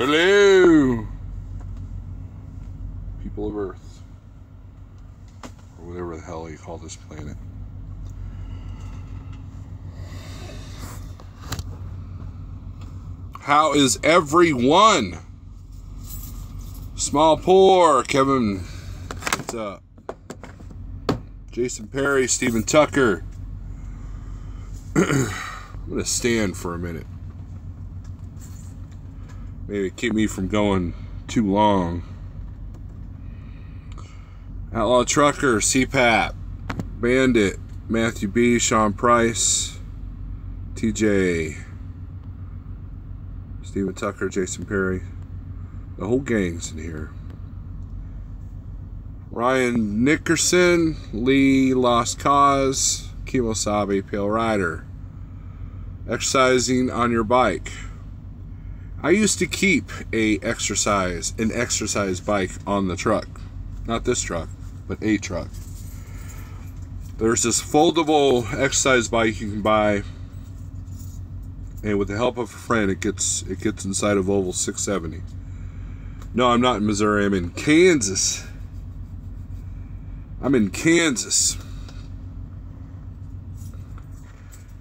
Hello, people of Earth, or whatever the hell you call this planet. How is everyone? Small Poor, Kevin, what's up? Jason Perry, Stephen Tucker. I'm gonna stand for a minute. Maybe keep me from going too long. Outlaw Trucker, CPAP, Bandit, Matthew B, Sean Price, TJ, Stephen Tucker, Jason Perry. The whole gang's in here. Ryan Nickerson, Lee Lost Cause, Kimosabe, Pale Rider. Exercising on your bike. I used to keep an exercise bike on the truck. Not this truck, but a truck. There's this foldable exercise bike you can buy, and with the help of a friend, it gets inside of Oval 670. No, I'm not in Missouri. I'm in Kansas. I'm in Kansas.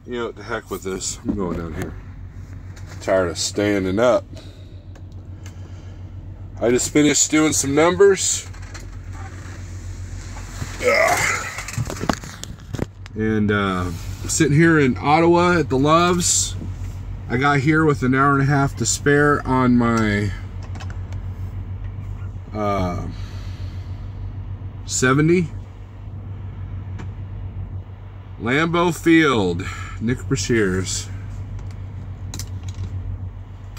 You know what, the heck with this. I'm going down here. Tired of standing up. I just finished doing some numbers. And sitting here in Ottawa at the Loves. I got here with an hour and a half to spare on my 70. Lambeau Field, Nick Brashears.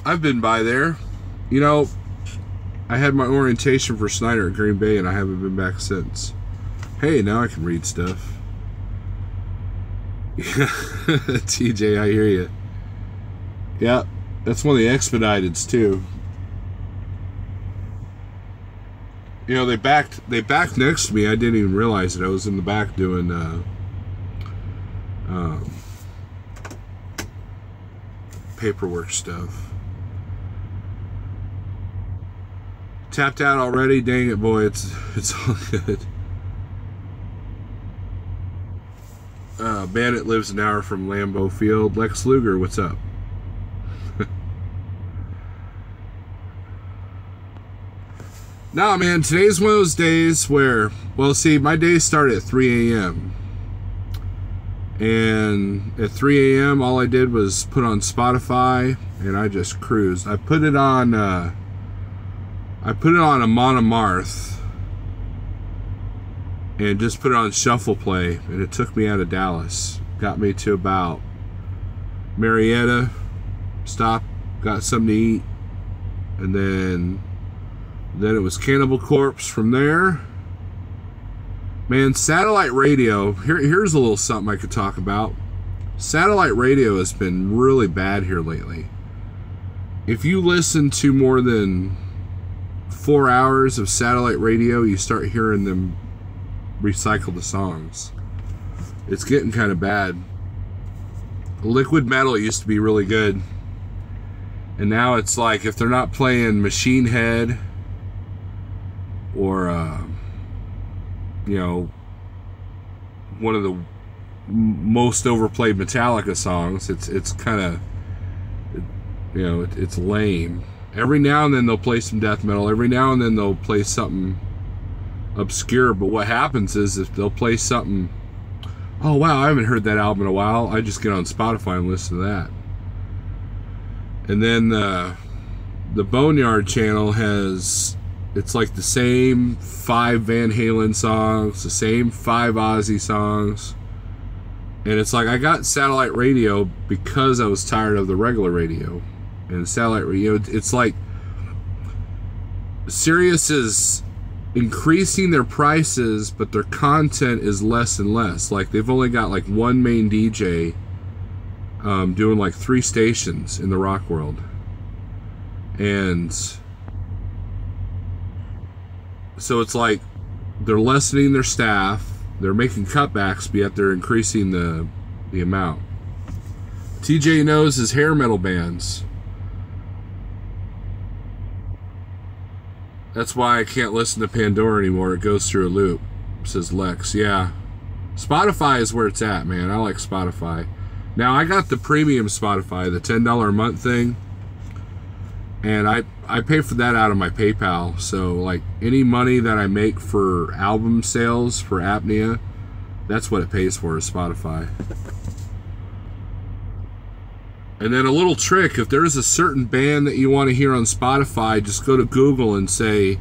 I've been by there. You know, I had my orientation for Snyder at Green Bay and I haven't been back since. Hey, now I can read stuff. TJ, I hear you. Yeah, that's one of the Expediteds too. You know, they backed next to me. I didn't even realize it. I was in the back doing paperwork stuff. Tapped out already? Dang it, boy, it's all good. Bandit lives an hour from Lambeau Field. Lex Luger, what's up? Nah, man, today's one of those days where, well, see, my days start at 3 a.m. And at 3 a.m., all I did was put on Spotify, and I just cruised. I put it on a Monomarth, and just put it on shuffle play, and it took me out of Dallas. Got me to about Marietta, stopped, got something to eat, and then it was Cannibal Corpse from there. Man, satellite radio, here's a little something I could talk about. Satellite radio has been really bad here lately. If you listen to more than 4 hours of satellite radio, you start hearing them recycle the songs. It's getting kind of bad. Liquid metal used to be really good. And now it's like, if they're not playing Machine Head or you know, one of the most overplayed Metallica songs, it's kind of, you know, it's lame. Every now and then they'll play some death metal. Every now and then they'll play something obscure. But what happens is, if they'll play something, oh wow, I haven't heard that album in a while, I just get on Spotify and listen to that. And then the Boneyard channel has, it's like the same 5 Van Halen songs, the same 5 Ozzy songs. And it's like, I got satellite radio because I was tired of the regular radio. And satellite radio, it's like Sirius is increasing their prices, but their content is less and less. Like, they've only got like one main DJ doing like 3 stations in the rock world. And so it's like they're lessening their staff, they're making cutbacks, but yet they're increasing the amount. TJ knows his hair metal bands. That's why I can't listen to Pandora anymore. It goes through a loop, says Lex. Yeah. Spotify is where it's at, man. I like Spotify. Now, I got the premium Spotify, the $10 a month thing. And I pay for that out of my PayPal. So, like, any money that I make for album sales for Apnea, that's what it pays for, is Spotify. And then a little trick, if there's a certain band that you want to hear on Spotify, just go to Google and say,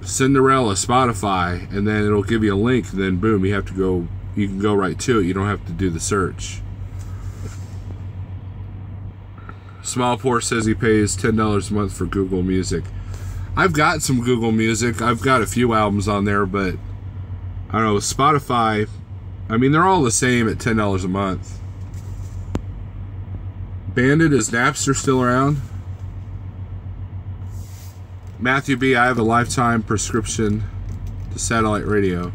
Cinderella, Spotify, and then it'll give you a link, and then boom, you can go right to it. You don't have to do the search. Smallport says he pays $10 a month for Google Music. I've got some Google Music. I've got a few albums on there, but I don't know, Spotify, I mean, they're all the same at $10 a month. Bandit, is Napster still around? Matthew B., I have a lifetime prescription to satellite radio.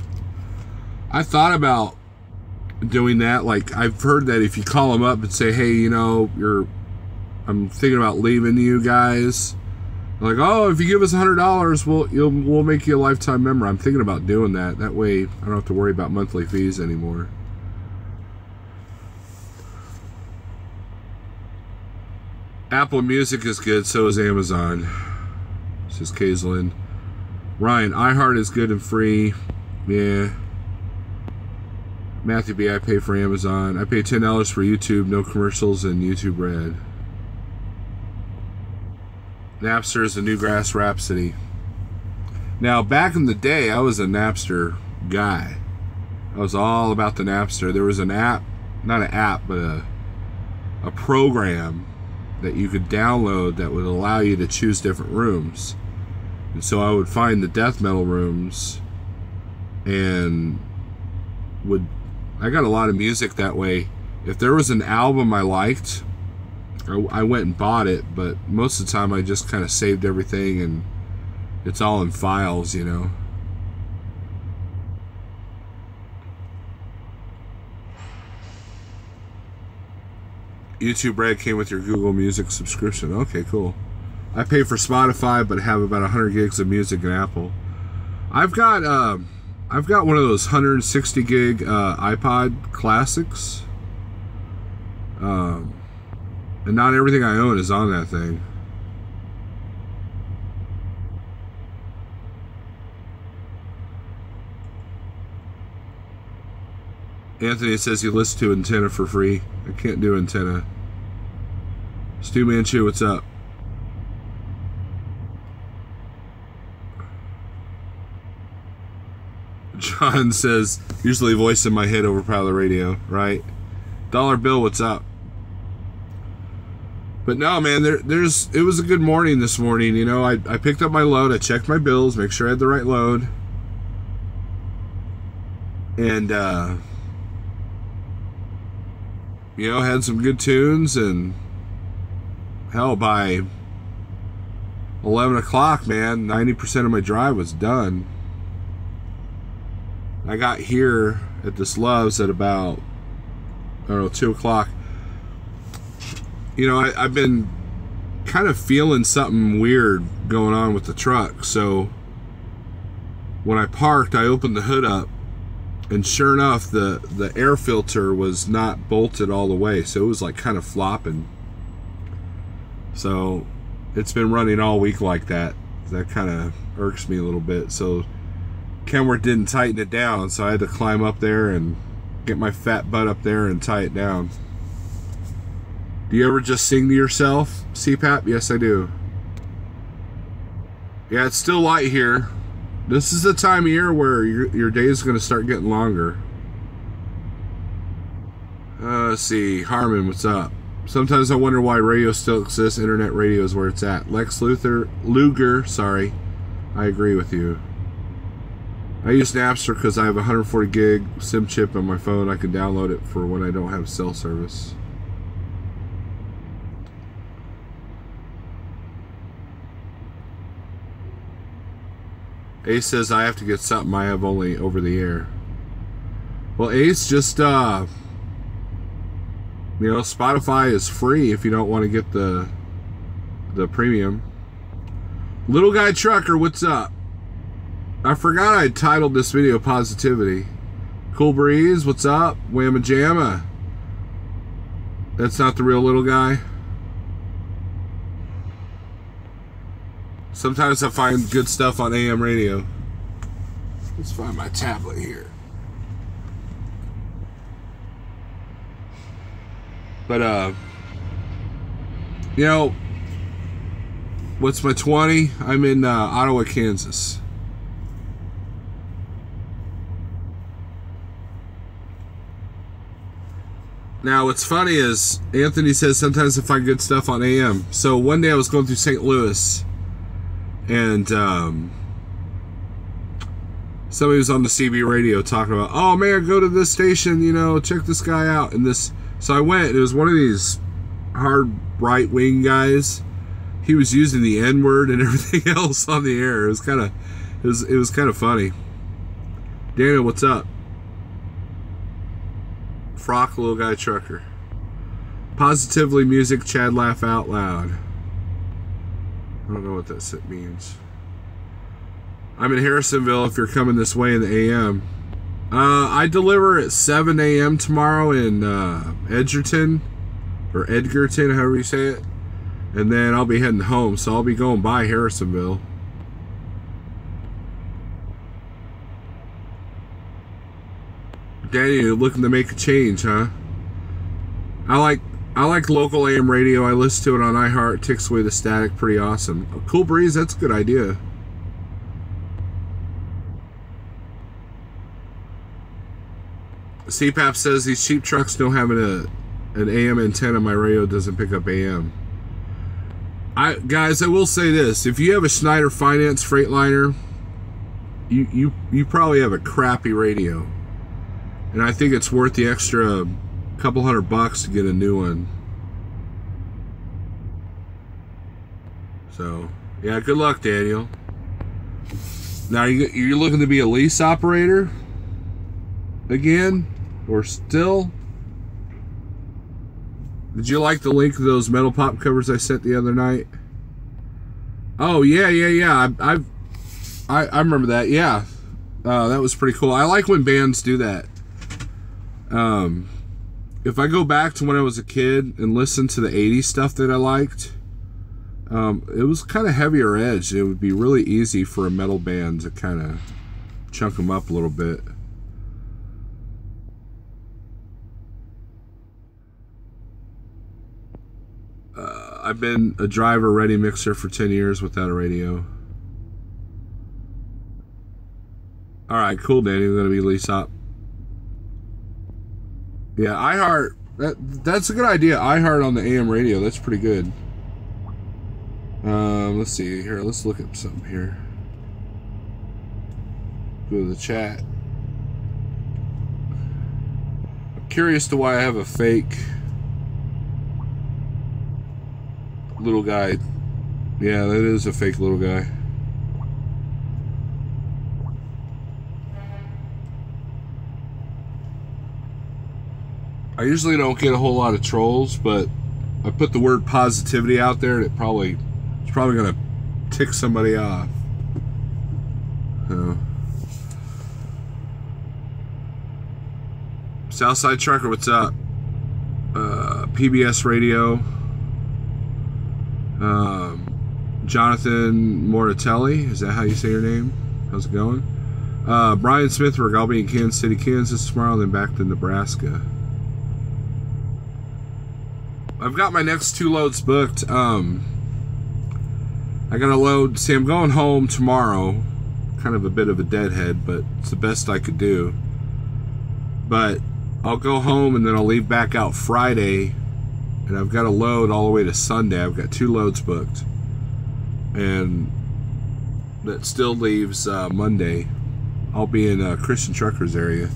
I thought about doing that. Like, I've heard that if you call them up and say, hey, you know, I'm thinking about leaving you guys. They're like, oh, if you give us $100, we'll make you a lifetime member. I'm thinking about doing that. That way, I don't have to worry about monthly fees anymore. Apple Music is good, so is Amazon. Says Kaislin. Ryan, iHeart is good and free. Yeah. Matthew B., I pay for Amazon. I pay $10 for YouTube, no commercials, and YouTube Red. Napster is the Newgrass Rhapsody. Now, back in the day, I was a Napster guy. I was all about the Napster. There was an app, not an app, but a program that you could download that would allow you to choose different rooms. And so I would find the death metal rooms and I got a lot of music that way. If there was an album I liked, I went and bought it, but most of the time I just kind of saved everything and it's all in files, you know. YouTube Red came with your Google Music subscription. Okay, cool. I pay for Spotify, but have about 100 gigs of music in Apple. I've got one of those 160 gig iPod classics. And not everything I own is on that thing. Anthony says he listens to Antenna for free. I can't do Antenna. Stu Manchu, what's up? John says, usually voice in my head over power of the radio, right? Dollar Bill, what's up? But no, man, it was a good morning this morning. You know, I picked up my load, I checked my bills, make sure I had the right load. And, you know, had some good tunes, and hell, by 11 o'clock, man, 90% of my drive was done. I got here at this Love's at about, I don't know, 2 o'clock. You know, I've been kind of feeling something weird going on with the truck. So when I parked, I opened the hood up, and sure enough, the air filter was not bolted all the way. So it was like kind of flopping. So it's been running all week like that. That kind of irks me a little bit. So Kenworth didn't tighten it down, so I had to climb up there and get my fat butt up there and tie it down. Do you ever just sing to yourself, CPAP? Yes, I do. Yeah, it's still light here. This is the time of year where your day is going to start getting longer. Let's see. Harmon, what's up? Sometimes I wonder why radio still exists. Internet radio is where it's at. Lex Luger, sorry. I agree with you. I use Napster because I have a 140 gig SIM chip on my phone. I can download it for when I don't have cell service. Ace says I have to get something I have only over the air. Well, Ace, just, you know, Spotify is free if you don't want to get the premium. Little Guy Trucker, what's up? I forgot I titled this video Positivity. Cool Breeze, what's up? Whamma Jamma. That's not the real little guy. Sometimes I find good stuff on AM radio. Let's find my tablet here. But, you know, what's my 20? I'm in Ottawa, Kansas. Now, what's funny is Anthony says sometimes I find good stuff on AM. So one day I was going through St. Louis, and somebody was on the CB radio talking about, oh man, go to this station, you know, check this guy out. And this, so I went. It was one of these hard right wing guys. He was using the N word and everything else on the air. It was kind of, it was kind of funny. Daniel, what's up? Frock, Little Guy Trucker. Positively music, Chad laugh out loud. I don't know what that means. I'm in Harrisonville if you're coming this way in the AM. I deliver at 7 a.m. tomorrow in Edgerton, or Edgerton, however you say it. And then I'll be heading home, so I'll be going by Harrisonville. Danny, you're looking to make a change, huh? I like local AM radio. I listen to it on iHeart. Takes away the static. Pretty awesome. A Cool Breeze, that's a good idea. CPAP says these cheap trucks don't have an AM antenna. My radio doesn't pick up AM. Guys, I will say this: if you have a Schneider Finance Freightliner, you probably have a crappy radio. And I think it's worth the extra couple $100 to get a new one. So, yeah, good luck, Daniel. Now, you're looking to be a lease operator? Again? Or still? Did you like the link of those metal pop covers I sent the other night? Oh, yeah. I remember that, yeah. That was pretty cool. I like when bands do that. If I go back to when I was a kid and listen to the 80s stuff that I liked, it was kind of heavier edge. It would be really easy for a metal band to kind of chunk them up a little bit. I've been a driver ready mixer for 10 years without a radio. Alright, cool, Danny. We're going to be lease up. Yeah, iHeart, that's a good idea. iHeart on the AM radio, that's pretty good. Let's see here. Let's look at something here. Go to the chat. I'm curious to why I have a fake little guy. Yeah, that is a fake little guy. I usually don't get a whole lot of trolls, but I put the word positivity out there, and it's probably gonna tick somebody off. Southside Trucker, what's up? PBS Radio. Jonathan Moratelli, is that how you say your name? How's it going? Brian Smithberg, I'll be in Kansas City, Kansas tomorrow, then back to Nebraska. I've got my next 2 loads booked. I got a load. See, I'm going home tomorrow. Kind of a bit of a deadhead, but it's the best I could do. But I'll go home and then I'll leave back out Friday. And I've got a load all the way to Sunday. I've got 2 loads booked. And that still leaves Monday. I'll be in Christian Truckers area.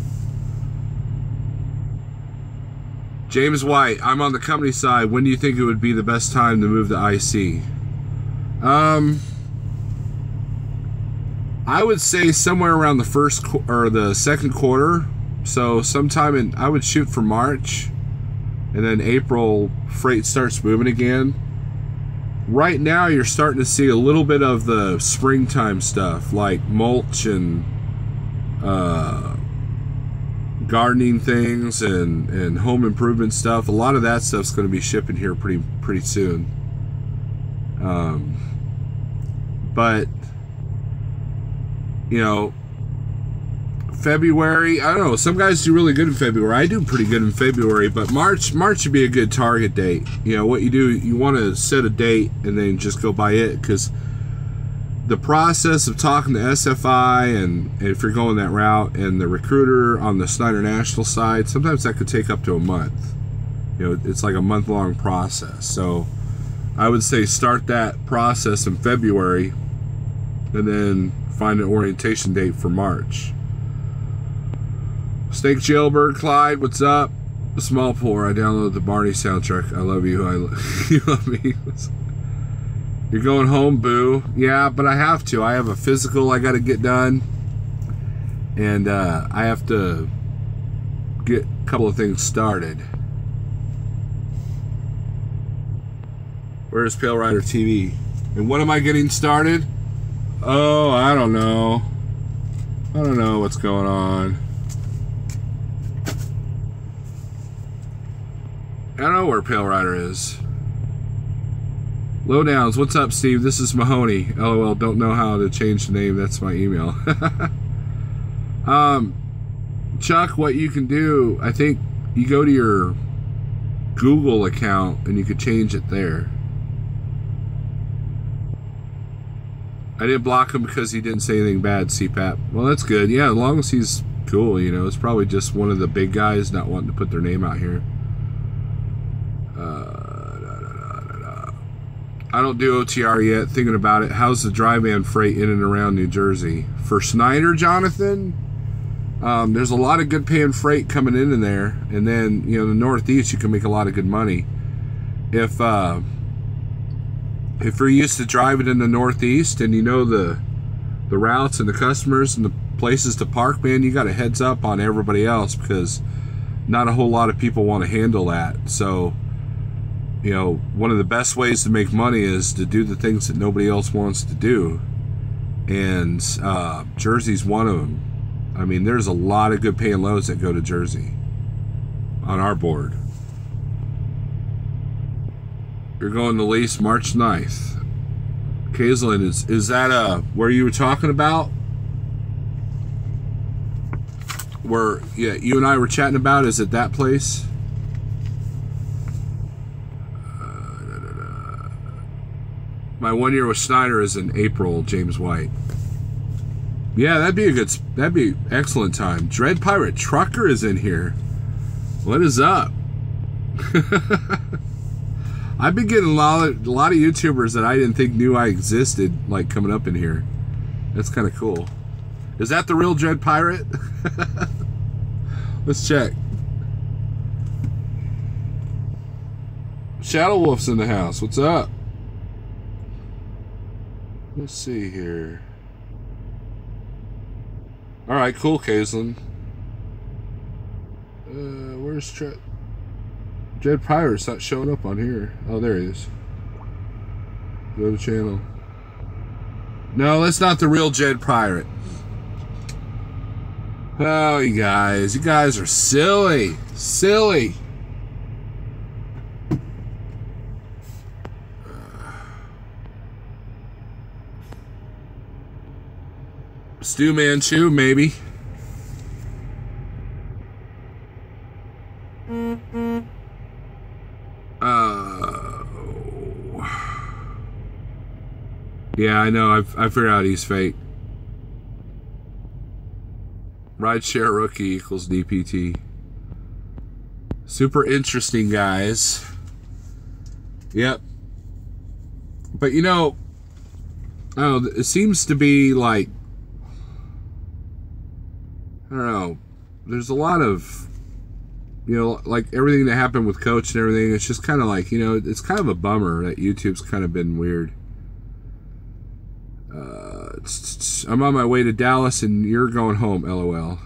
James White, I'm on the company side. When do you think it would be the best time to move to IC? I would say somewhere around the first or the second quarter. So sometime in, I would shoot for March, and then April freight starts moving again. Right now, you're starting to see a little bit of the springtime stuff, like mulch and gardening things and home improvement stuff. A lot of that stuff's going to be shipping here pretty soon. But you know, February, I don't know, some guys do really good in February. I do pretty good in February, but March should be a good target date. You know, what you do, you want to set a date and then just go by it, because the process of talking to SFI and if you're going that route and the recruiter on the Snyder National side, sometimes that could take up to a month. You know, it's like a month-long process. So I would say start that process in February and then find an orientation date for March. Snake Jailbird Clyde, what's up? Small Pour, I downloaded the Barney soundtrack. I love you. You love me. You're going home, boo. Yeah, but I have to. I have a physical I got to get done. And I have to get a couple of things started. Where's Pale Rider TV? And when am I getting started? Oh, I don't know. I don't know what's going on. I don't know where Pale Rider is. Lowdowns, what's up, Steve? This is Mahoney. LOL, don't know how to change the name. That's my email. Chuck, what you can do, I think you go to your Google account and you could change it there. I didn't block him because he didn't say anything bad, CPAP. Well, that's good. Yeah, as long as he's cool, you know. It's probably just one of the big guys not wanting to put their name out here. I don't do OTR yet. Thinking about it. How's the dry van freight in and around New Jersey? For Snyder, Jonathan, there's a lot of good paying freight coming in there. And then, you know, the Northeast, you can make a lot of good money. If you're used to driving in the Northeast and you know the routes and the customers and the places to park, man, you got a heads up on everybody else, because not a whole lot of people want to handle that. So, you know, one of the best ways to make money is to do the things that nobody else wants to do. And Jersey's one of them. I mean, there's a lot of good paying loads that go to Jersey on our board. You're going to lease March 9th. Kaislin, is that where you were talking about? Where, yeah, you and I were chatting about, is it that place? My 1 year with Snyder is in April, James White. Yeah, that'd be excellent time. Dread Pirate Trucker is in here. What is up? I've been getting a lot of YouTubers that I didn't think knew I existed, like, coming up in here. That's kind of cool. Is that the real Dread Pirate? Let's check. Shadow Wolf's in the house. What's up? Let's see here. All right, cool, Kaislin. Where's Dread Pirate's not showing up on here. Oh, there he is. Go to channel. No, that's not the real Dread Pirate. Oh, you guys are silly. Silly. Stu Manchu, maybe. Yeah, I know. I figured out he's fake. Rideshare rookie equals DPT. Super interesting, guys. Yep. But you know, I don't know, it seems to be like, I don't know, there's a lot of, you know, like everything that happened with Coach and everything, it's just kind of like, you know, it's kind of a bummer that YouTube's kind of been weird. I'm on my way to Dallas and you're going home, LOL.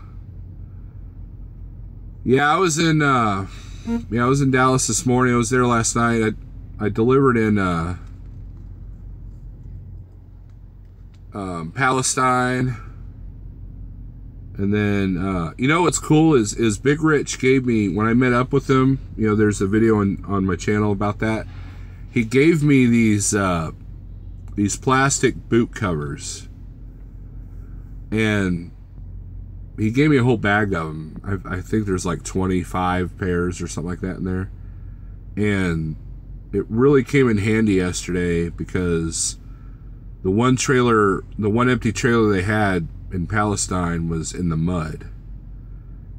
Yeah, I was in Dallas this morning. I was there last night. I delivered in Palestine. And then, you know what's cool is Big Rich gave me, when I met up with him, you know, there's a video on my channel about that. He gave me these plastic boot covers. And he gave me a whole bag of them. I think there's like 25 pairs or something like that in there. And it really came in handy yesterday because the one empty trailer they had in Palestine was in the mud.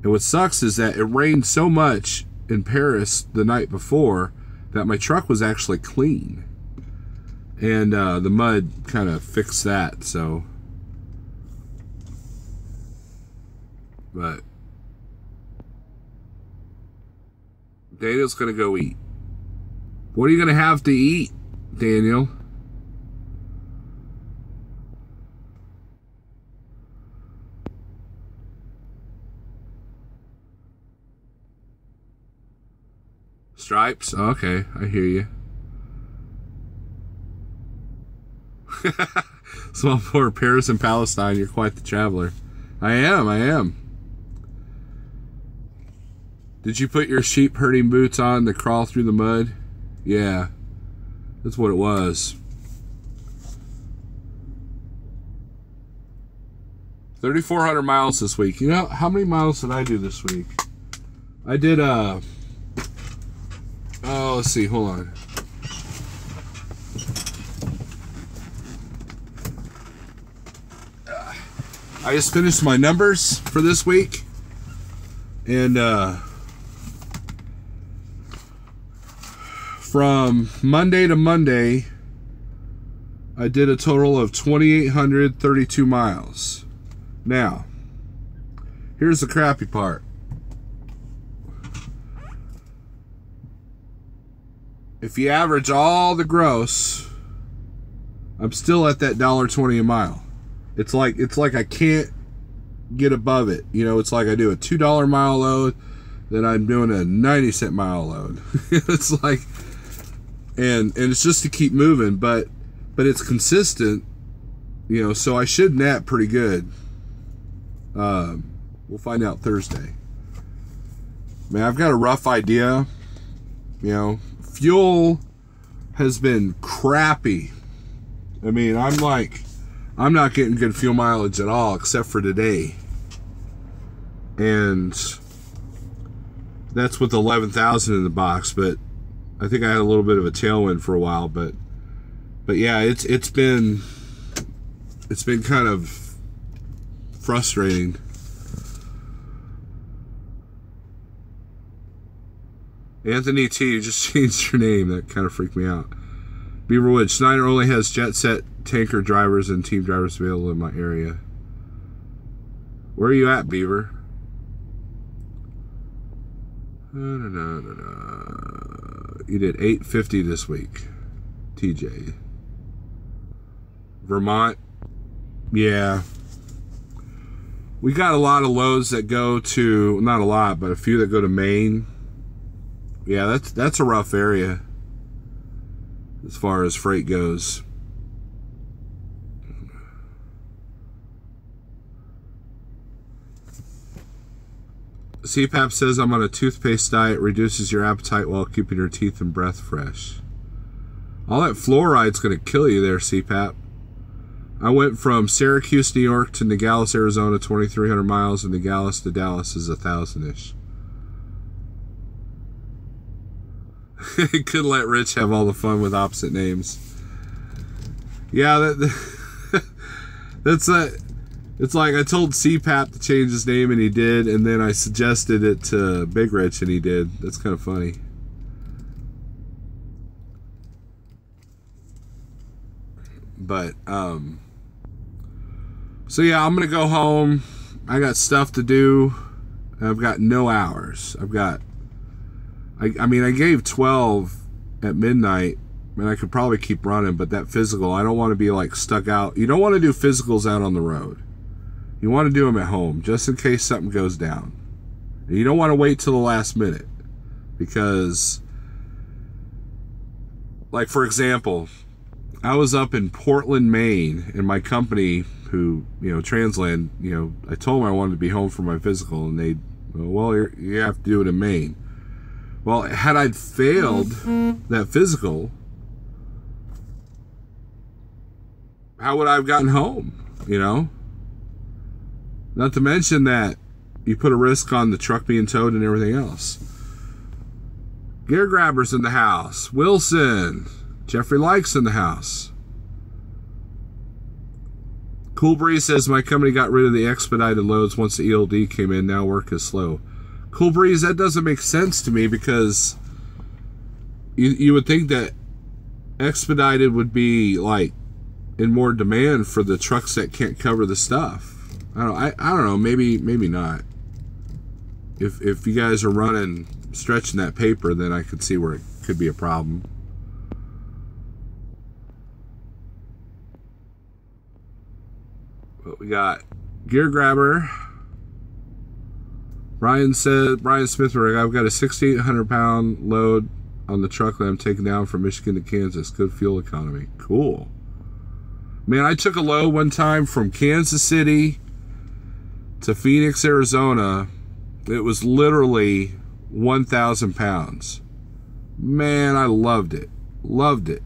And what sucks is that it rained so much in Paris the night before that my truck was actually clean. And the mud kind of fixed that, so. But Daniel's gonna go eat. What are you gonna have to eat, Daniel? Stripes? Okay, I hear you. Small for Paris and Palestine, you're quite the traveler. I am. Did you put your sheep herding boots on to crawl through the mud? Yeah, that's what it was. 3,400 miles this week. You know, how many miles did I do this week? I did, oh, let's see, hold on. I just finished my numbers for this week, and from Monday to Monday, I did a total of 2,832 miles. Now, here's the crappy part. If you average all the gross, I'm still at that $1.20 a mile. It's like I can't get above it. You know, it's like I do a $2 mile load, then I'm doing a 90-cent mile load. It's like, and it's just to keep moving, but it's consistent, you know, so I should net pretty good. We'll find out Thursday. Man, I've got a rough idea. You know, fuel has been crappy. I mean, I'm not getting good fuel mileage at all, except for today. And that's with 11,000 in the box, but I think I had a little bit of a tailwind for a while, but yeah, it's been kind of frustrating. Anthony T, you just changed your name. That kind of freaked me out. Beaverwood, Schneider only has jet set tanker drivers and team drivers available in my area. Where are you at, Beaver? You did 850 this week, TJ. Vermont, yeah. We got a lot of loads that go to, not a lot, but a few that go to Maine. Yeah, that's a rough area as far as freight goes. CPAP says I'm on a toothpaste diet, reduces your appetite while keeping your teeth and breath fresh. All that fluoride's going to kill you there, CPAP. I went from Syracuse, New York to Nogales, Arizona, 2,300 miles, and Nogales to Dallas is 1,000-ish. Couldn't let Rich have all the fun with opposite names. Yeah, that's a... It's like I told CPAP to change his name and he did, and then I suggested it to Big Rich and he did. That's kind of funny. But, so yeah, I'm going to go home. I got stuff to do. I've got no hours. I mean, I gave 12 at midnight, and I could probably keep running, but that physical, I don't want to be like stuck out. You don't want to do physicals out on the road. You want to do them at home, just in case something goes down. And you don't want to wait till the last minute, because, like, for example, I was up in Portland, Maine, and my company, who, Transland, I told them I wanted to be home for my physical, and they, well, you have to do it in Maine. Well, had I failed that physical, how would I have gotten home, Not to mention that you put a risk on the truck being towed and everything else. Gear Grabbers in the house. Wilson. Jeffrey Likes in the house. Cool Breeze says, my company got rid of the expedited loads once the ELD came in. Now work is slow. Cool Breeze, that doesn't make sense to me, because you would think that expedited would be like in more demand for the trucks that can't cover the stuff. I don't know. Maybe not. If you guys are stretching that paper, then I could see where it could be a problem. But we got Gear Grabber. Brian Smith, I've got a 6,800 pound load on the truck that I'm taking down from Michigan to Kansas. Good fuel economy. Cool. Man, I took a load one time from Kansas City to Phoenix, Arizona. It was literally 1,000 pounds. Man, I loved it. Loved it.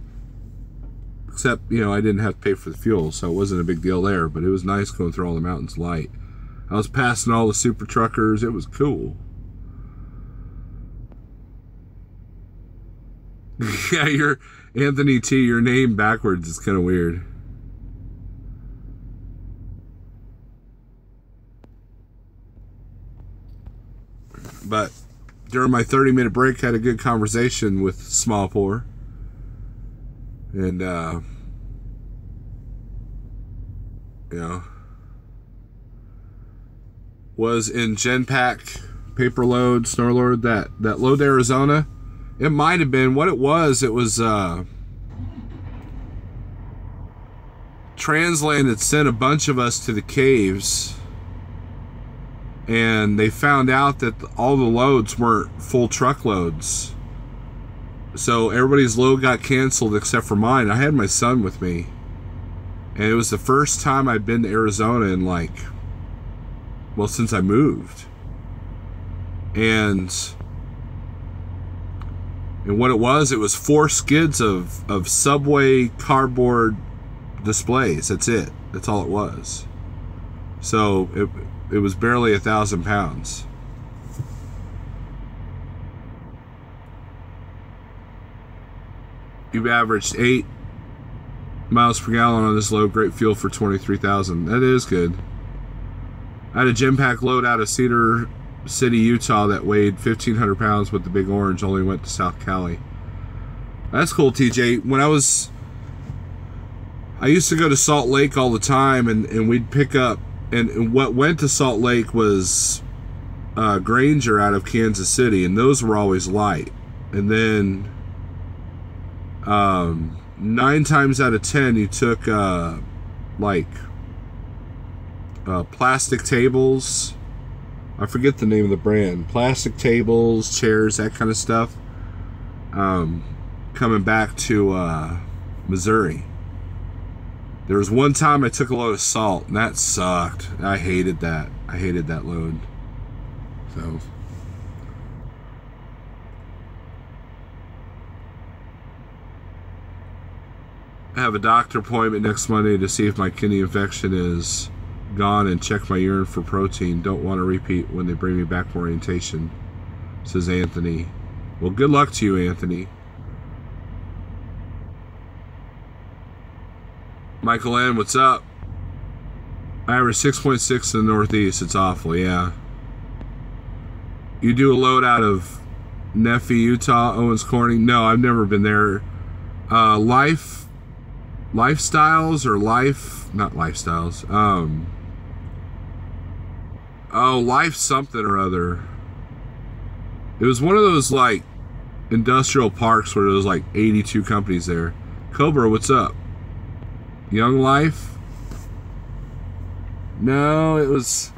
Except, I didn't have to pay for the fuel, so it wasn't a big deal there, but it was nice going through all the mountains light. I was passing all the super truckers. It was cool. Yeah, you're Anthony T. Your name backwards is kind of weird. But during my 30-minute break, had a good conversation with Small Pour. And, was in Genpack, Paper Load, Snorlord, that load to Arizona. It might have been, what it was Transland had sent a bunch of us to the caves, and they found out that all the loads weren't full truckloads. So everybody's load got canceled except for mine. I had my son with me, and it was the first time I'd been to Arizona in since I moved. And what it was 4 skids of Subway cardboard displays. That's it. That's all it was. So it was barely 1,000 pounds. You've averaged 8 miles per gallon on this load. Great fuel for 23,000. That is good. I had a Genpack load out of Cedar City, Utah that weighed 1,500 pounds with the big orange. Only went to South Cali. That's cool, TJ. I used to go to Salt Lake all the time, and we'd pick up, and what went to Salt Lake was Granger out of Kansas City, and those were always light. And then 9 times out of 10 you took plastic tables. I forget the name of the brand. Plastic tables, chairs, that kind of stuff. Coming back to Missouri. There was one time I took a load of salt, and that sucked. I hated that. I hated that load. So I have a doctor appointment next Monday to see if my kidney infection is gone and check my urine for protein. Don't want to repeat when they bring me back for orientation, says Anthony. Well, good luck to you, Anthony. Michael N., what's up? I average 6.6 in the Northeast. It's awful, yeah. You do a load out of Nephi, Utah, Owens Corning? No, I've never been there. Lifestyles or life, not lifestyles. Life something or other. It was one of those industrial parks where there was 82 companies there. Cobra, what's up? Young Life? No, it was,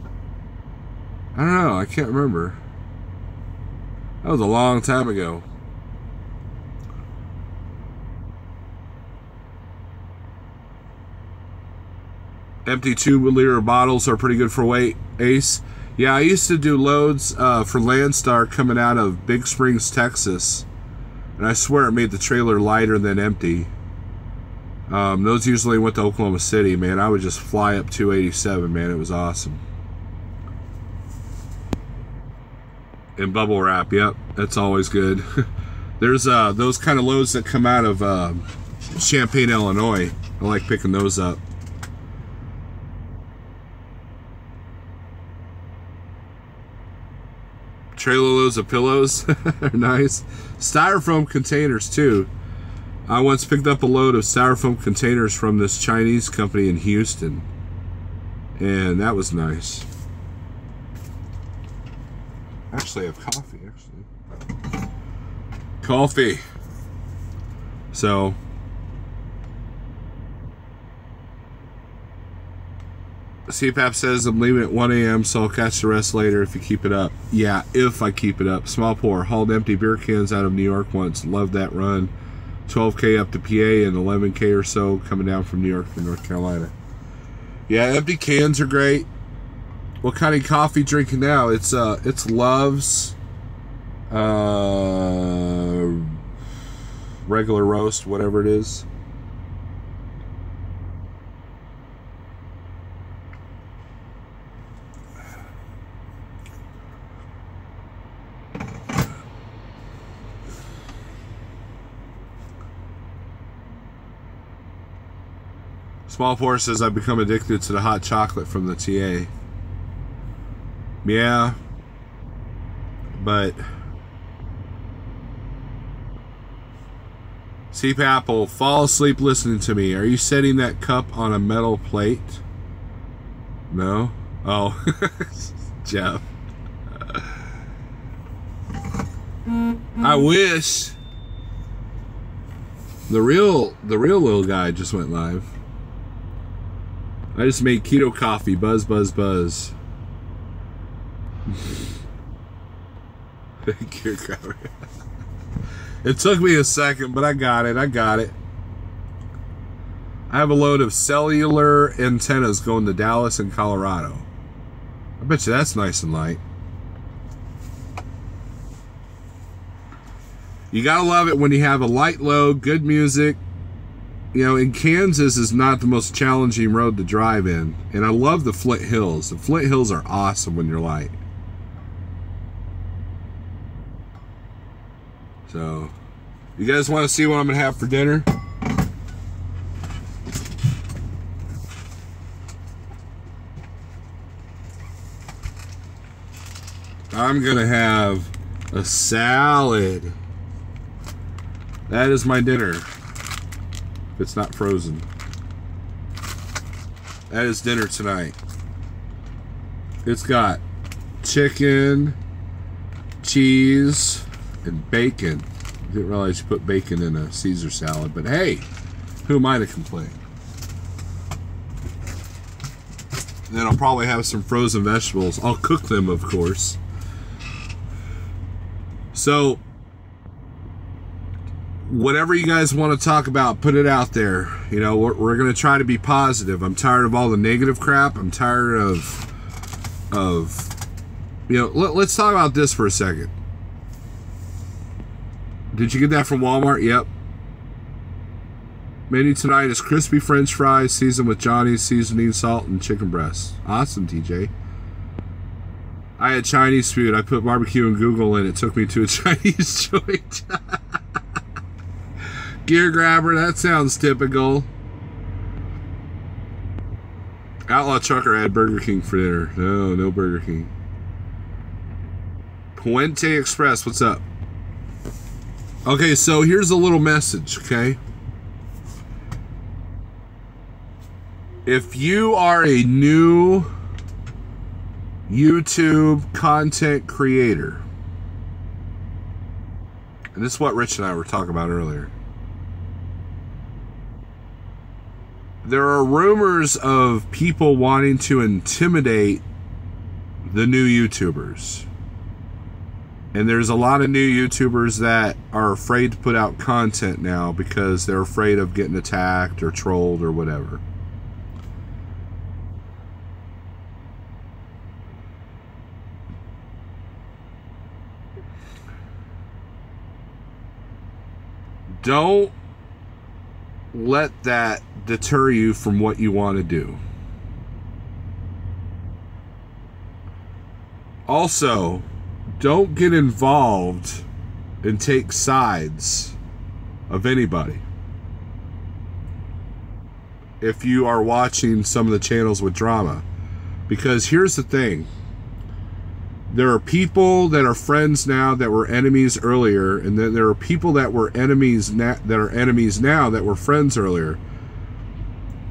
I don't know, I can't remember. That was a long time ago. Empty 2-liter bottles are pretty good for weight, Ace. Yeah, I used to do loads for Landstar coming out of Big Springs, Texas. And I swear it made the trailer lighter than empty. Those usually went to Oklahoma City, man. I would just fly up 287, man. It was awesome. And bubble wrap, yep. That's always good. There's those kind of loads that come out of Champaign, Illinois. I like picking those up. Trailer loads of pillows are nice. Styrofoam containers too. I once picked up a load of styrofoam containers from this Chinese company in Houston, and that was nice. Actually, I have coffee. Coffee. So. CPAP says I'm leaving at 1 a.m. so I'll catch the rest later if you keep it up. Yeah, if I keep it up. Small pour. Hauled empty beer cans out of New York once. Loved that run. 12K up to PA and 11K or so coming down from New York to North Carolina. Yeah, empty cans are great. What kind of coffee drinking now? It's Love's regular roast, whatever it is. Small Pour says I've become addicted to the hot chocolate from the TA. Yeah, but CPAP will fall asleep listening to me. Are you setting that cup on a metal plate? No? Oh, Jeff. I wish. The real little guy just went live. I just made keto coffee. Buzz, buzz, buzz. Thank you, Crowder. It took me a second, but I got it. I have a load of cellular antennas going to Dallas and Colorado. I bet you that's nice and light. You gotta love it when you have a light load, good music. You know, in Kansas is not the most challenging road to drive in. And I love the Flint Hills. The Flint Hills are awesome when you're light. So, you guys want to see what I'm going to have for dinner? I'm going to have a salad. That is my dinner. It's not frozen. That is dinner tonight. It's got chicken, cheese, and bacon. I didn't realize you put bacon in a Caesar salad, but hey, who am I to complain? Then I'll probably have some frozen vegetables. I'll cook them, of course. So, whatever you guys want to talk about, put it out there. You know, we're going to try to be positive. I'm tired of all the negative crap. I'm tired of you know, let's talk about this for a second. Did you get that from Walmart? Yep. Menu tonight is crispy French fries seasoned with Johnny's seasoning, salt, and chicken breasts. Awesome, TJ. I had Chinese food. I put barbecue in Google and it took me to a Chinese joint. Gear grabber, that sounds typical. Outlaw Trucker had Burger King for dinner. No Burger King. Puente Express, what's up? Okay, so here's a little message, okay? If you are a new YouTube content creator, and this is what Rich and I were talking about earlier, there are rumors of people wanting to intimidate the new YouTubers. And there's a lot of new YouTubers that are afraid to put out content now because they're afraid of getting attacked or trolled or whatever. don't let that deter you from what you want to do. Also, don't get involved and take sides of anybody. If you are watching some of the channels with drama. Because here's the thing. There are people that are friends now that were enemies earlier, and then there are people that were enemies that are enemies now that were friends earlier.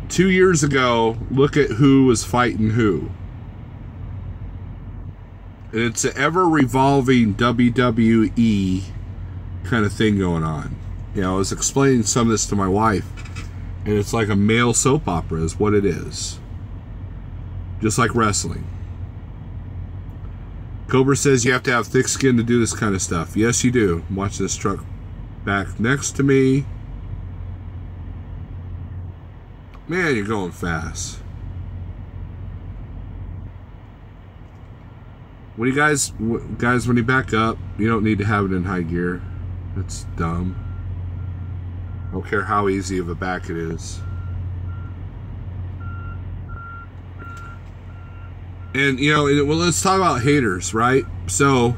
2 years ago, look at who was fighting who. And it's an ever-revolving WWE kind of thing going on. You know, I was explaining some of this to my wife, and it's like a male soap opera is what it is. Just like wrestling. Cobra says you have to have thick skin to do this kind of stuff. Yes, you do. Watch this truck back next to me. Man, you're going fast. When you guys, when you back up, you don't need to have it in high gear. That's dumb. I don't care how easy of a back it is. And, you know, well, let's talk about haters, right? So,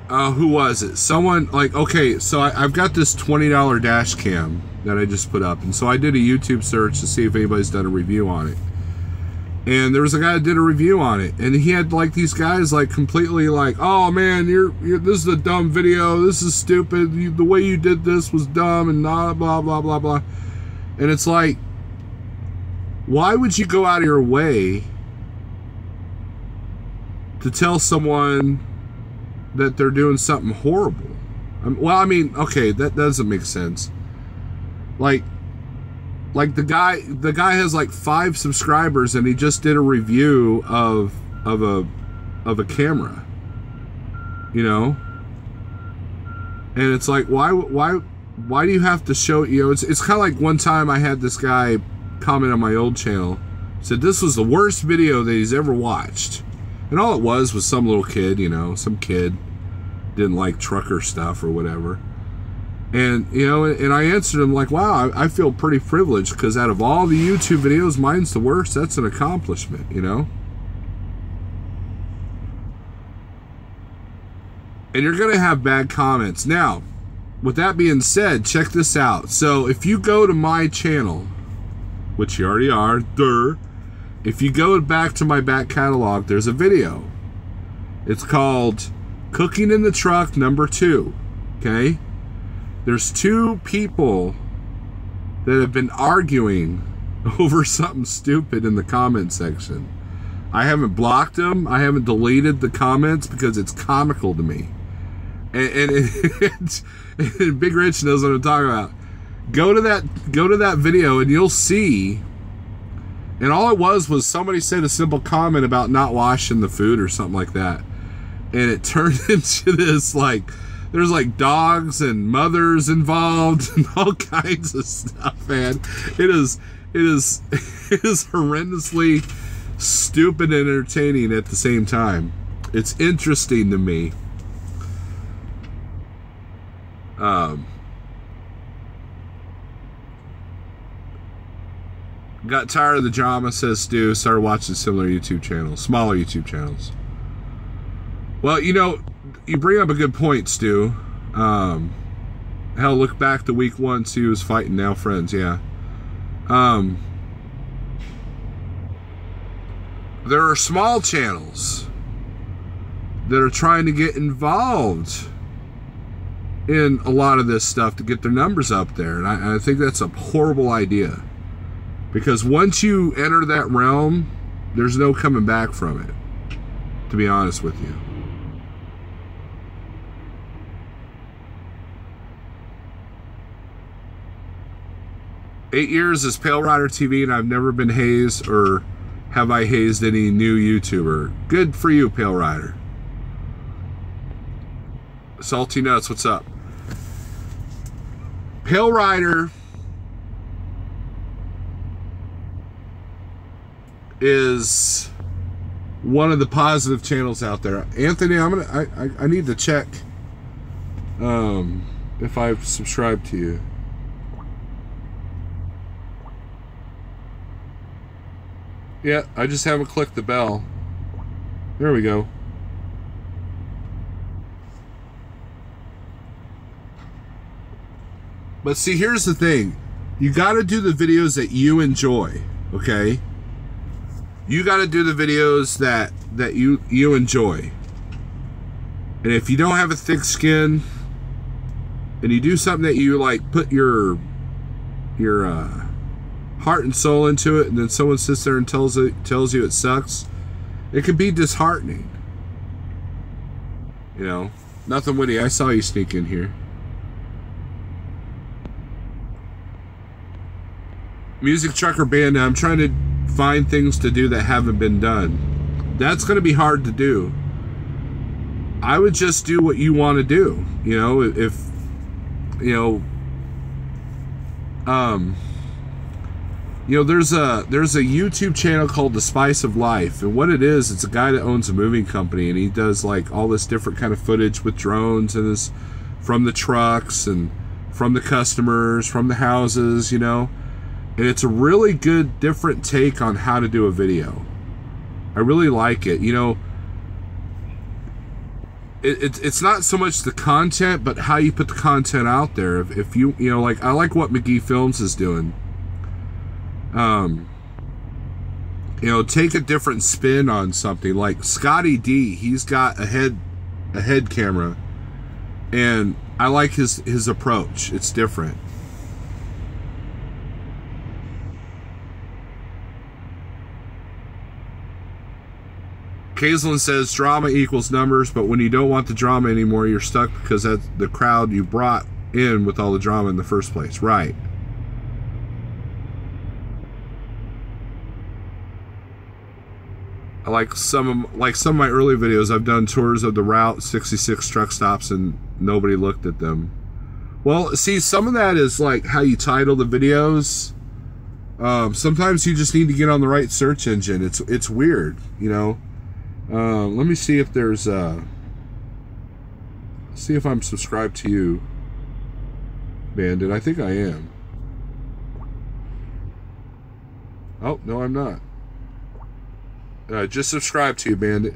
who was it? Someone, like, okay, so I've got this $20 dash cam that I just put up. And so I did a YouTube search to see if anybody's done a review on it. And there was a guy that did a review on it. And he had, like, these guys, like, completely like, oh, man, this is a dumb video. This is stupid. The way you did this was dumb and blah, blah, blah, blah, blah. And it's like, why would you go out of your way to tell someone that they're doing something horrible? Well, I mean, okay, that doesn't make sense. Like the guy has like 5 subscribers, and he just did a review of a camera, you know. And it's like, why do you have to show? You know, it's kind of like one time I had this guy comment on my old channel, said this was the worst video that he's ever watched, and all it was some little kid, you know, some kid didn't like trucker stuff or whatever. And, you know, and I answered him like, wow, I feel pretty privileged, because out of all the YouTube videos, mine's the worst. That's an accomplishment, you know. And you're gonna have bad comments. Now, with that being said, check this out. So if you go to my channel, which you already are, if you go back to my back catalog, there's a video. It's called Cooking in the Truck #2. Okay? There's 2 people that have been arguing over something stupid in the comment section. I haven't blocked them. I haven't deleted the comments because it's comical to me. And Big Rich knows what I'm talking about. Go to that video and you'll see. And all it was somebody said a simple comment about not washing the food or something like that. And it turned into this, like, there's like dogs and mothers involved and all kinds of stuff, man. It is horrendously stupid and entertaining at the same time. It's interesting to me. Got tired of the drama, says Stu. Started watching similar YouTube channels, smaller YouTube channels. Well, you know, you bring up a good point, Stu. Hell, look back to week 1, see who was fighting, now friends, yeah. There are small channels that are trying to get involved in a lot of this stuff to get their numbers up there. And I think that's a horrible idea. Because once you enter that realm, there's no coming back from it, to be honest with you. Eight years as Pale Rider TV, and I've never been hazed, or have I hazed any new YouTuber. Good for you, Pale Rider. Salty Nuts, what's up? Pale Rider is one of the positive channels out there. Anthony, I need to check. if I've subscribed to you. Yeah, I just haven't clicked the bell. There we go. But see, here's the thing. You got to do the videos that you enjoy, okay? You got to do the videos that you enjoy. And if you don't have a thick skin and you do something that you like, put your heart and soul into it, and then someone sits there and tells you it sucks, it can be disheartening. You know, nothing witty. I saw you sneak in here. Music Trucker Band. I'm trying to find things to do that haven't been done. That's going to be hard to do. I would just do what you want to do. You know, if you know, there's a YouTube channel called The Spice of Life, and what it is, it's a guy that owns a moving company, and he does like all this different kind of footage with drones and this from the trucks and from the customers, from the houses, you know. And it's a really good, different take on how to do a video. I really like it. You know, it's not so much the content, but how you put the content out there. If you know, like, I like what McGee Films is doing. You know, take a different spin on something. Like Scotty D, he's got a head camera, and I like his approach. It's different. Kaislin says drama equals numbers, but when you don't want the drama anymore, you're stuck because that's the crowd you brought in with all the drama in the first place. Right. I like some of my early videos. I've done tours of the Route 66 truck stops and nobody looked at them. Well, see, some of that is like how you title the videos. Sometimes you just need to get on the right search engine. It's weird, you know. Let me see if there's see if I'm subscribed to you, Bandit. I think I am. Oh, no, I'm not. Just subscribe to you, Bandit.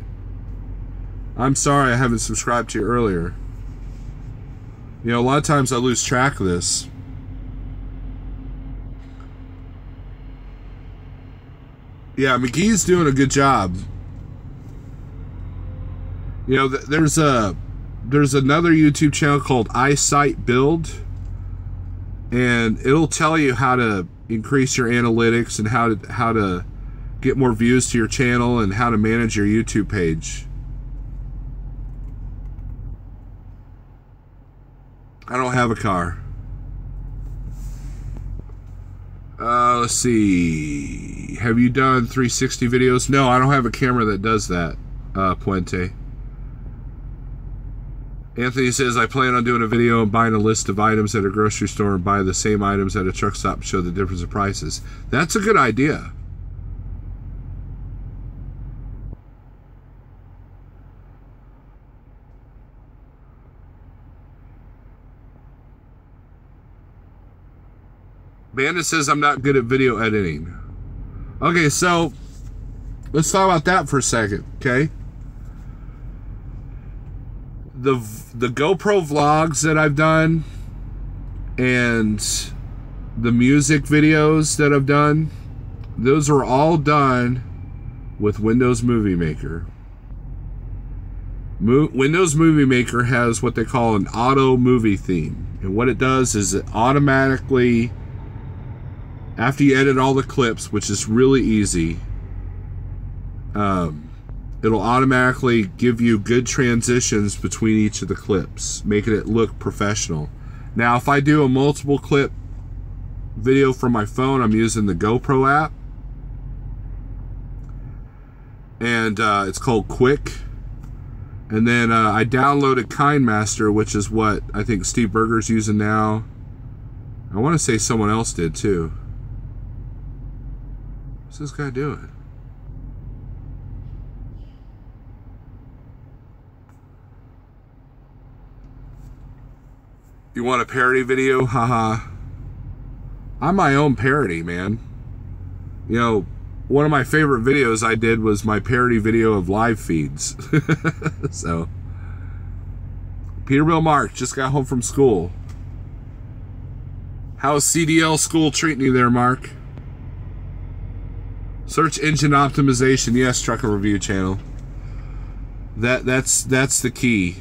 I'm sorry I haven't subscribed to you earlier. You know, a lot of times I lose track of this. Yeah, McGee's doing a good job. You know, there's another YouTube channel called Eyesight Build, and it'll tell you how to increase your analytics and how to get more views to your channel and how to manage your YouTube page. I don't have a car. Let's see. Have you done 360 videos? No, I don't have a camera that does that, Puente. Anthony says, I plan on doing a video and buying a list of items at a grocery store and buy the same items at a truck stop and show the difference in prices. That's a good idea. Bandit says I'm not good at video editing. Okay, so let's talk about that for a second, okay? The GoPro vlogs that I've done and the music videos that I've done, those are all done with Windows Movie Maker. Windows Movie Maker has what they call an auto movie theme, and what it does is it automatically, after you edit all the clips, which is really easy, it'll automatically give you good transitions between each of the clips, making it look professional. Now, if I do a multiple clip video from my phone, I'm using the GoPro app, and it's called Quick. And then I downloaded KindMaster, which is what I think Steve Berger's using now. I want to say someone else did too. What's this guy doing? You want a parody video? Haha. I'm my own parody, man. You know, one of my favorite videos I did was my parody video of live feeds. So, Peterbilt Mark just got home from school. How's CDL school treating you there, Mark? Search engine optimization. Yes, Trucker Review Channel. That's the key.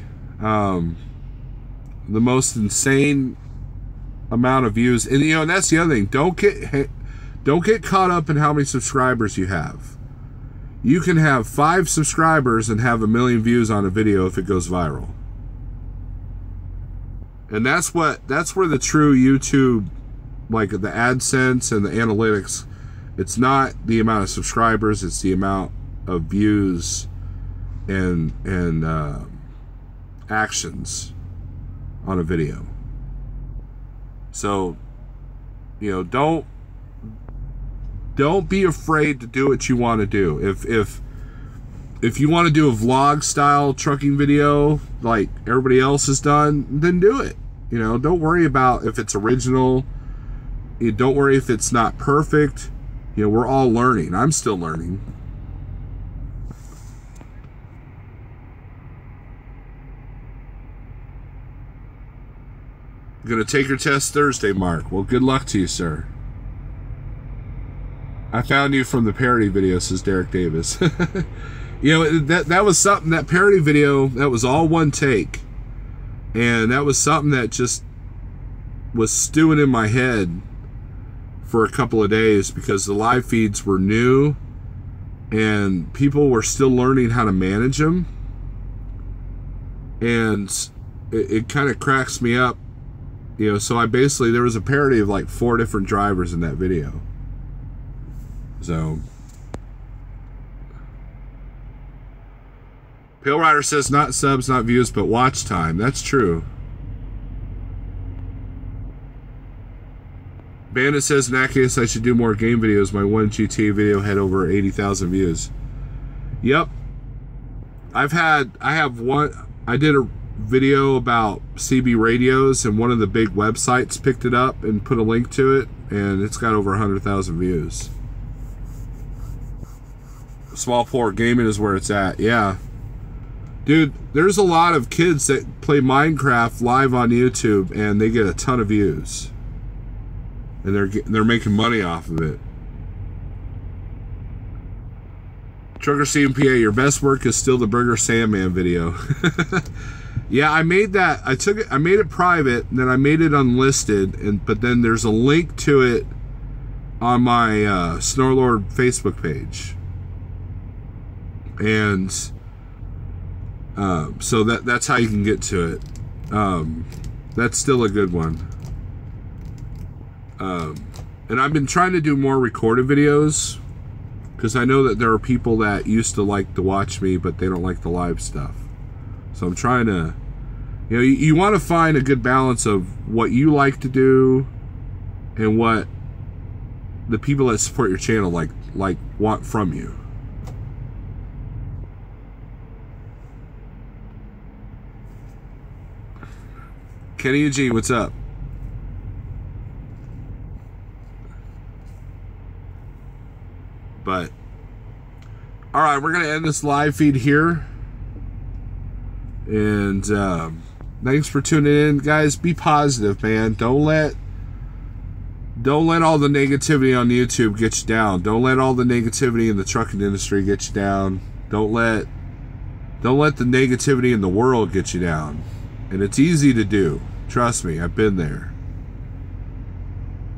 The most insane amount of views, and you know, and that's the other thing. Don't get caught up in how many subscribers you have. You can have 5 subscribers and have 1 million views on a video if it goes viral. And that's where the true YouTube, like the AdSense and the analytics, it's not the amount of subscribers, it's the amount of views and actions on a video. So, you know, don't be afraid to do what you want to do. If you want to do a vlog style trucking video like everybody else has done, then do it. You know, don't worry about if it's original. You don't worry if it's not perfect. You know, we're all learning. I'm still learning. Gonna take your test Thursday, Mark. Well, good luck to you, sir. I found you from the parody video, says Derek Davis. You know, that was something, that parody video, that was all one take. And that was something that just was stewing in my head for a couple of days because the live feeds were new and people were still learning how to manage them. And it kind of cracks me up. You know, so there was a parody of like 4 different drivers in that video. So, Pale Rider says not subs, not views, but watch time. That's true. Bandit says, in that case, I should do more game videos. My one GTA video had over 80,000 views. Yep. I did a video about CB radios, and one of the big websites picked it up and put a link to it, and it's got over 100,000 views. Small Port Gaming is where it's at. Yeah, dude, there's a lot of kids that play Minecraft live on YouTube and they get a ton of views, and they're making money off of it. Trucker CMPA, your best work is still the Burger Sandman video. Yeah, I made that. I made it private, and then I made it unlisted, but then there's a link to it on my Snorlord Facebook page. And so that's how you can get to it. That's still a good one. And I've been trying to do more recorded videos because I know that there are people that used to like to watch me, but they don't like the live stuff. So I'm trying to, you know, you want to find a good balance of what you like to do and what the people that support your channel like want from you. Kenny Eugene, what's up? But all right, we're gonna end this live feed here. And thanks for tuning in, guys. Be positive, man. Don't let all the negativity on YouTube get you down. Don't let all the negativity in the trucking industry get you down. Don't let the negativity in the world get you down. And it's easy to do. Trust me, I've been there.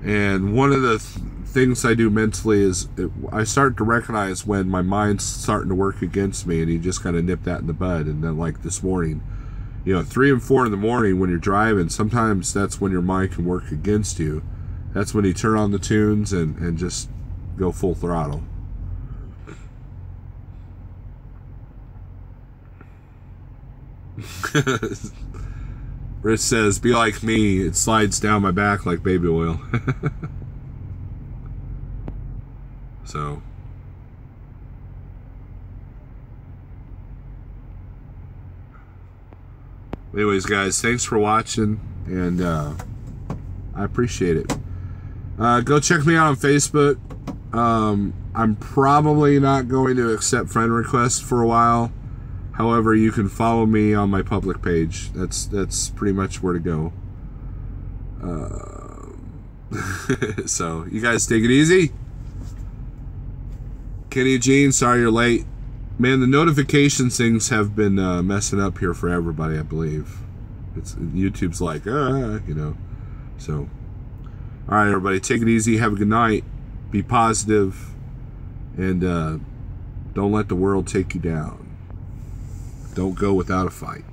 And one of the things I do mentally is I start to recognize when my mind's starting to work against me, and you just kind of nip that in the bud. And then, like this morning, you know, 3 and 4 in the morning when you're driving, sometimes that's when your mind can work against you. That's when you turn on the tunes and just go full throttle. Rich says, be like me, it slides down my back like baby oil. So, anyways, guys, thanks for watching. and I appreciate it. Go check me out on Facebook. I'm probably not going to accept friend requests for a while. However, you can follow me on my public page. That's pretty much where to go. So, you guys take it easy. Kenny and Gene, sorry you're late. Man, the notification things have been messing up here for everybody, I believe. YouTube's like, you know. So, all right, everybody, take it easy. Have a good night. Be positive, and don't let the world take you down. Don't go without a fight.